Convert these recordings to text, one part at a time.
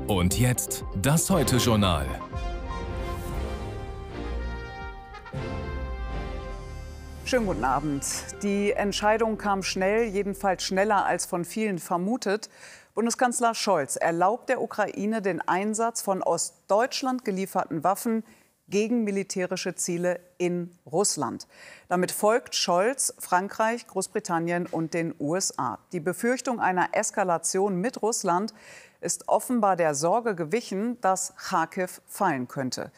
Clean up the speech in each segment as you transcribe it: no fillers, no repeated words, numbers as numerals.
Und jetzt das Heute-Journal. Schönen guten Abend. Die Entscheidung kam schnell, jedenfalls schneller als von vielen vermutet. Bundeskanzler Scholz erlaubt der Ukraine den Einsatz von aus Deutschland gelieferten Waffen gegen militärische Ziele in Russland. Damit folgt Scholz Frankreich, Großbritannien und den USA. Die Befürchtung einer Eskalation mit Russland ist offenbar der Sorge gewichen, dass Charkiw fallen könnte.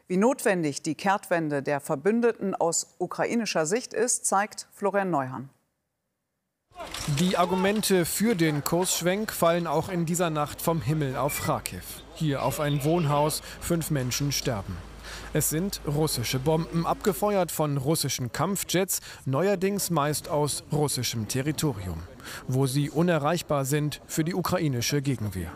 Wie notwendig die Kehrtwende der Verbündeten aus ukrainischer Sicht ist, zeigt Florian Neuhan. Die Argumente für den Kursschwenk fallen auch in dieser Nacht vom Himmel auf Charkiw. Hier auf ein Wohnhaus, 5 Menschen sterben. Es sind russische Bomben, abgefeuert von russischen Kampfjets, neuerdings meist aus russischem Territorium, wo sie unerreichbar sind für die ukrainische Gegenwehr.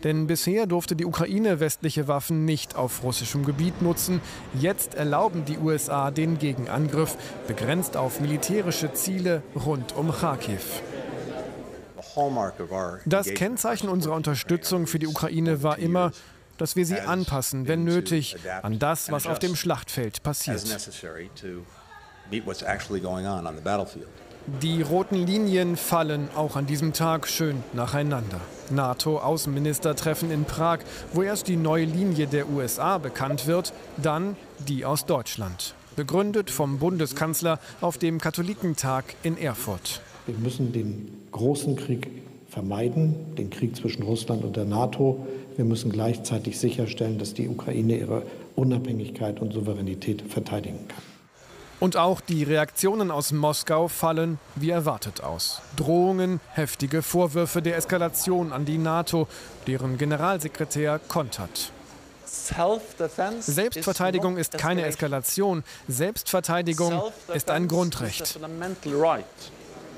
Denn bisher durfte die Ukraine westliche Waffen nicht auf russischem Gebiet nutzen. Jetzt erlauben die USA den Gegenangriff, begrenzt auf militärische Ziele rund um Charkiw. Das Kennzeichen unserer Unterstützung für die Ukraine war immer, dass wir sie anpassen, wenn nötig, an das, was auf dem Schlachtfeld passiert. Die roten Linien fallen auch an diesem Tag schön nacheinander. NATO-Außenministertreffen in Prag, wo erst die neue Linie der USA bekannt wird, dann die aus Deutschland. Begründet vom Bundeskanzler auf dem Katholikentag in Erfurt. Wir müssen den großen Krieg vermeiden, den Krieg zwischen Russland und der NATO. Wir müssen gleichzeitig sicherstellen, dass die Ukraine ihre Unabhängigkeit und Souveränität verteidigen kann. Und auch die Reaktionen aus Moskau fallen wie erwartet aus. Drohungen, heftige Vorwürfe der Eskalation an die NATO, deren Generalsekretär kontert. Selbstverteidigung ist keine Eskalation. Selbstverteidigung ist ein Grundrecht.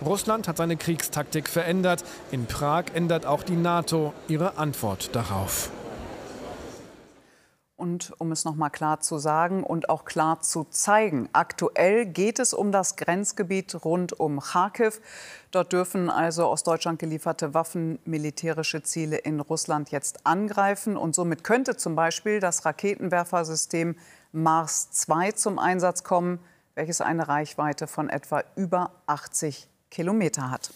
Russland hat seine Kriegstaktik verändert. In Prag ändert auch die NATO ihre Antwort darauf. Und um es noch mal klar zu sagen und auch klar zu zeigen, aktuell geht es um das Grenzgebiet rund um Charkiw. Dort dürfen also aus Deutschland gelieferte Waffen militärische Ziele in Russland jetzt angreifen. Und somit könnte zum Beispiel das Raketenwerfersystem Mars 2 zum Einsatz kommen, welches eine Reichweite von etwa über 80 Kilometer hat.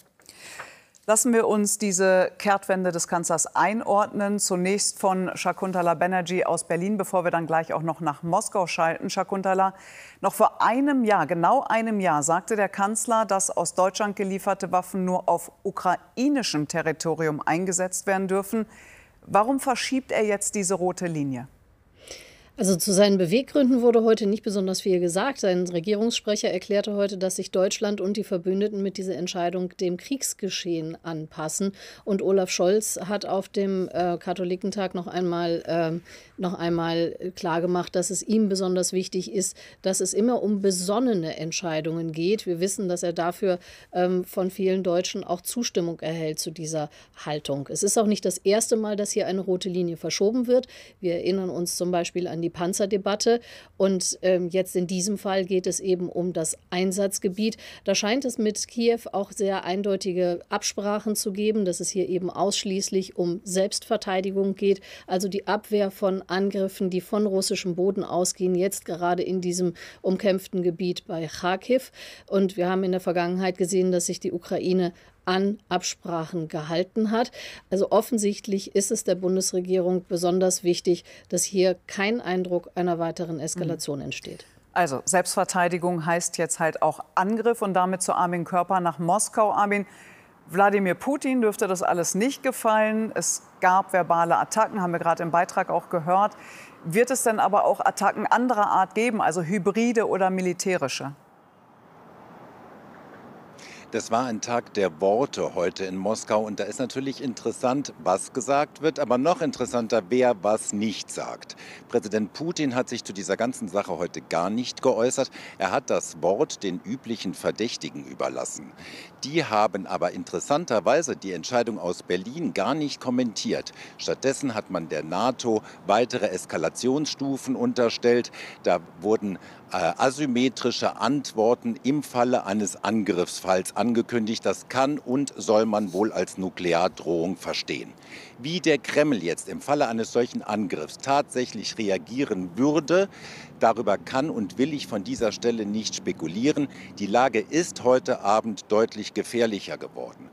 Lassen wir uns diese Kehrtwende des Kanzlers einordnen. Zunächst von Shakuntala Banerjee aus Berlin, bevor wir dann gleich auch noch nach Moskau schalten. Shakuntala, noch vor einem Jahr, genau einem Jahr, sagte der Kanzler, dass aus Deutschland gelieferte Waffen nur auf ukrainischem Territorium eingesetzt werden dürfen. Warum verschiebt er jetzt diese rote Linie? Also zu seinen Beweggründen wurde heute nicht besonders viel gesagt. Sein Regierungssprecher erklärte heute, dass sich Deutschland und die Verbündeten mit dieser Entscheidung dem Kriegsgeschehen anpassen. Und Olaf Scholz hat auf dem Katholikentag noch einmal klargemacht, dass es ihm besonders wichtig ist, dass es immer um besonnene Entscheidungen geht. Wir wissen, dass er dafür von vielen Deutschen auch Zustimmung erhält zu dieser Haltung. Es ist auch nicht das erste Mal, dass hier eine rote Linie verschoben wird. Wir erinnern uns zum Beispiel an die Panzerdebatte. Und jetzt in diesem Fall geht es eben um das Einsatzgebiet. Da scheint es mit Kiew auch sehr eindeutige Absprachen zu geben, dass es hier eben ausschließlich um Selbstverteidigung geht, also die Abwehr von Angriffen, die von russischem Boden ausgehen, jetzt gerade in diesem umkämpften Gebiet bei Charkiw. Und wir haben in der Vergangenheit gesehen, dass sich die Ukraine an Absprachen gehalten hat. Also offensichtlich ist es der Bundesregierung besonders wichtig, dass hier kein Eindruck einer weiteren Eskalation entsteht. Also Selbstverteidigung heißt jetzt halt auch Angriff und damit zu Armin Körper nach Moskau. Armin, Wladimir Putin dürfte das alles nicht gefallen. Es gab verbale Attacken, haben wir gerade im Beitrag auch gehört. Wird es denn aber auch Attacken anderer Art geben, also hybride oder militärische? Das war ein Tag der Worte heute in Moskau und da ist natürlich interessant, was gesagt wird, aber noch interessanter, wer was nicht sagt. Präsident Putin hat sich zu dieser ganzen Sache heute gar nicht geäußert. Er hat das Wort den üblichen Verdächtigen überlassen. Die haben aber interessanterweise die Entscheidung aus Berlin gar nicht kommentiert. Stattdessen hat man der NATO weitere Eskalationsstufen unterstellt. Da wurden asymmetrische Antworten im Falle eines Angriffsfalls angekündigt. Das kann und soll man wohl als Nukleardrohung verstehen. Wie der Kreml jetzt im Falle eines solchen Angriffs tatsächlich reagieren würde, darüber kann und will ich von dieser Stelle nicht spekulieren. Die Lage ist heute Abend deutlich gefährlicher geworden.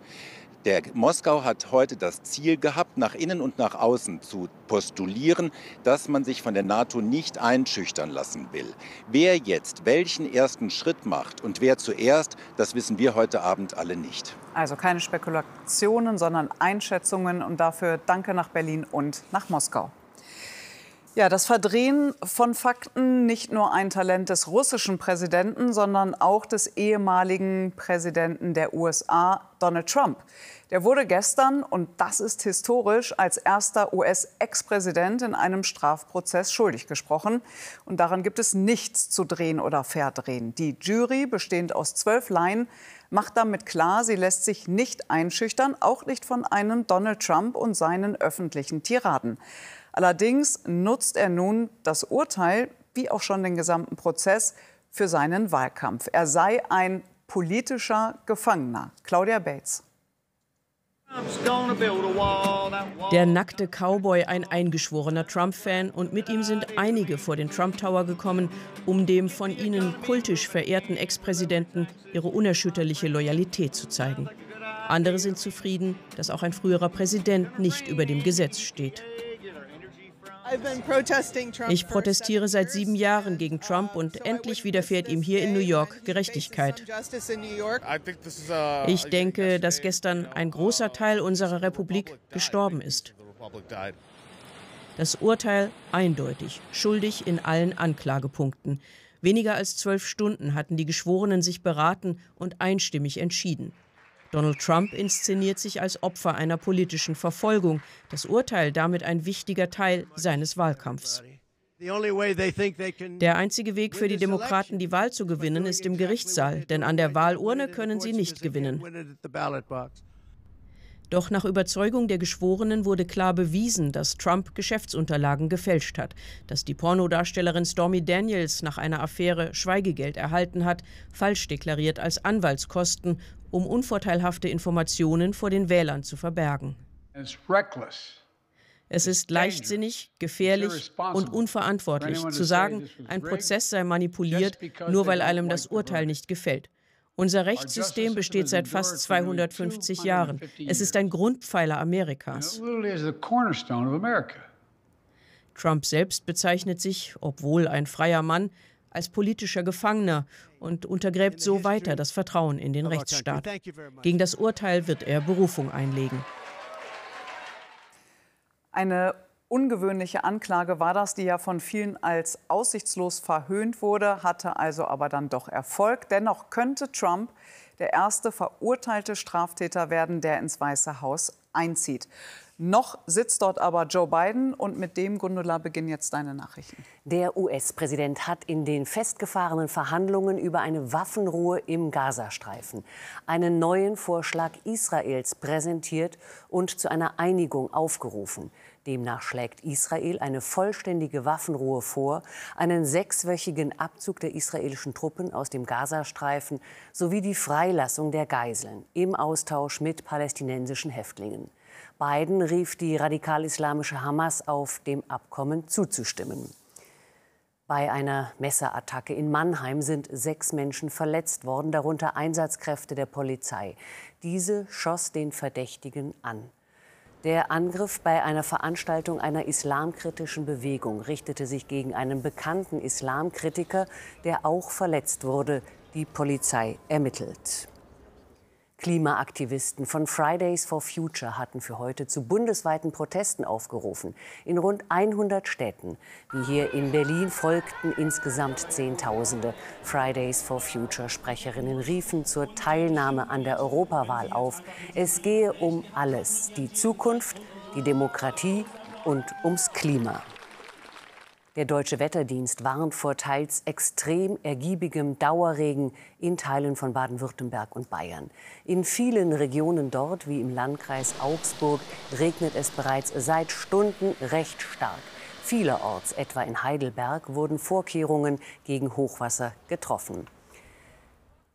Moskau hat heute das Ziel gehabt, nach innen und nach außen zu postulieren, dass man sich von der NATO nicht einschüchtern lassen will. Wer jetzt welchen ersten Schritt macht und wer zuerst, das wissen wir heute Abend alle nicht. Also keine Spekulationen, sondern Einschätzungen. Und dafür danke nach Berlin und nach Moskau. Ja, das Verdrehen von Fakten, nicht nur ein Talent des russischen Präsidenten, sondern auch des ehemaligen Präsidenten der USA, Donald Trump. Der wurde gestern, und das ist historisch, als erster US-Ex-Präsident in einem Strafprozess schuldig gesprochen. Und daran gibt es nichts zu drehen oder verdrehen. Die Jury, bestehend aus 12 Laien, macht damit klar, sie lässt sich nicht einschüchtern, auch nicht von einem Donald Trump und seinen öffentlichen Tiraden. Allerdings nutzt er nun das Urteil, wie auch schon den gesamten Prozess, für seinen Wahlkampf. Er sei ein politischer Gefangener. Claudia Bates. Der nackte Cowboy, ein eingeschworener Trump-Fan, und mit ihm sind einige vor den Trump Tower gekommen, um dem von ihnen kultisch verehrten Ex-Präsidenten ihre unerschütterliche Loyalität zu zeigen. Andere sind zufrieden, dass auch ein früherer Präsident nicht über dem Gesetz steht. Ich protestiere seit 7 Jahren gegen Trump und endlich widerfährt ihm hier in New York Gerechtigkeit. Ich denke, dass gestern ein großer Teil unserer Republik gestorben ist. Das Urteil eindeutig, schuldig in allen Anklagepunkten. Weniger als 12 Stunden hatten die Geschworenen sich beraten und einstimmig entschieden. Donald Trump inszeniert sich als Opfer einer politischen Verfolgung. Das Urteil damit ein wichtiger Teil seines Wahlkampfs. Der einzige Weg für die Demokraten, die Wahl zu gewinnen, ist im Gerichtssaal, denn an der Wahlurne können sie nicht gewinnen. Doch nach Überzeugung der Geschworenen wurde klar bewiesen, dass Trump Geschäftsunterlagen gefälscht hat, dass die Pornodarstellerin Stormy Daniels nach einer Affäre Schweigegeld erhalten hat, falsch deklariert als Anwaltskosten, um unvorteilhafte Informationen vor den Wählern zu verbergen. Es ist leichtsinnig, gefährlich und unverantwortlich zu sagen, ein Prozess sei manipuliert, nur weil einem das Urteil nicht gefällt. Unser Rechtssystem besteht seit fast 250 Jahren. Es ist ein Grundpfeiler Amerikas. Trump selbst bezeichnet sich, obwohl ein freier Mann, als politischer Gefangener und untergräbt so weiter das Vertrauen in den Rechtsstaat. Gegen das Urteil wird er Berufung einlegen. Eine ungewöhnliche Anklage war das, die ja von vielen als aussichtslos verhöhnt wurde, hatte also aber dann doch Erfolg. Dennoch könnte Trump der erste verurteilte Straftäter werden, der ins Weiße Haus einzieht. Noch sitzt dort aber Joe Biden, und mit dem, Gundula, beginnen jetzt deine Nachrichten. Der US-Präsident hat in den festgefahrenen Verhandlungen über eine Waffenruhe im Gazastreifen einen neuen Vorschlag Israels präsentiert und zu einer Einigung aufgerufen. Demnach schlägt Israel eine vollständige Waffenruhe vor, einen 6-wöchigen Abzug der israelischen Truppen aus dem Gazastreifen sowie die Freilassung der Geiseln im Austausch mit palästinensischen Häftlingen. Biden rief die radikal-islamische Hamas auf, dem Abkommen zuzustimmen. Bei einer Messerattacke in Mannheim sind 6 Menschen verletzt worden, darunter Einsatzkräfte der Polizei. Diese schoss den Verdächtigen an. Der Angriff bei einer Veranstaltung einer islamkritischen Bewegung richtete sich gegen einen bekannten Islamkritiker, der auch verletzt wurde. Die Polizei ermittelt. Klimaaktivisten von Fridays for Future hatten für heute zu bundesweiten Protesten aufgerufen. In rund 100 Städten, wie hier in Berlin, folgten insgesamt Zehntausende. Fridays for Future Sprecherinnen riefen zur Teilnahme an der Europawahl auf. Es gehe um alles: die Zukunft, die Demokratie und ums Klima. Der Deutsche Wetterdienst warnt vor teils extrem ergiebigem Dauerregen in Teilen von Baden-Württemberg und Bayern. In vielen Regionen dort, wie im Landkreis Augsburg, regnet es bereits seit Stunden recht stark. Vielerorts, etwa in Heidelberg, wurden Vorkehrungen gegen Hochwasser getroffen.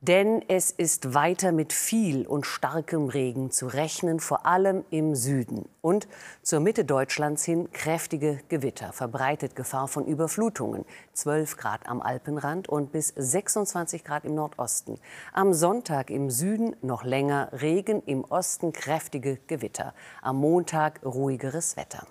Denn es ist weiter mit viel und starkem Regen zu rechnen, vor allem im Süden. Und zur Mitte Deutschlands hin kräftige Gewitter, verbreitet Gefahr von Überflutungen. 12 Grad am Alpenrand und bis 26 Grad im Nordosten. Am Sonntag im Süden noch länger Regen, im Osten kräftige Gewitter. Am Montag ruhigeres Wetter.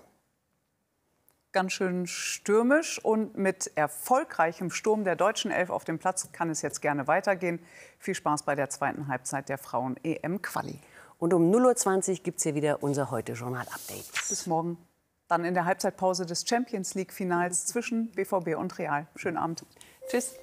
Ganz schön stürmisch und mit erfolgreichem Sturm der deutschen Elf auf dem Platz kann es jetzt gerne weitergehen. Viel Spaß bei der zweiten Halbzeit der Frauen-EM-Quali. Und um 0:20 Uhr gibt es hier wieder unser Heute-Journal-Update. Bis morgen. Dann in der Halbzeitpause des Champions-League-Finals zwischen BVB und Real. Schönen Abend. Tschüss.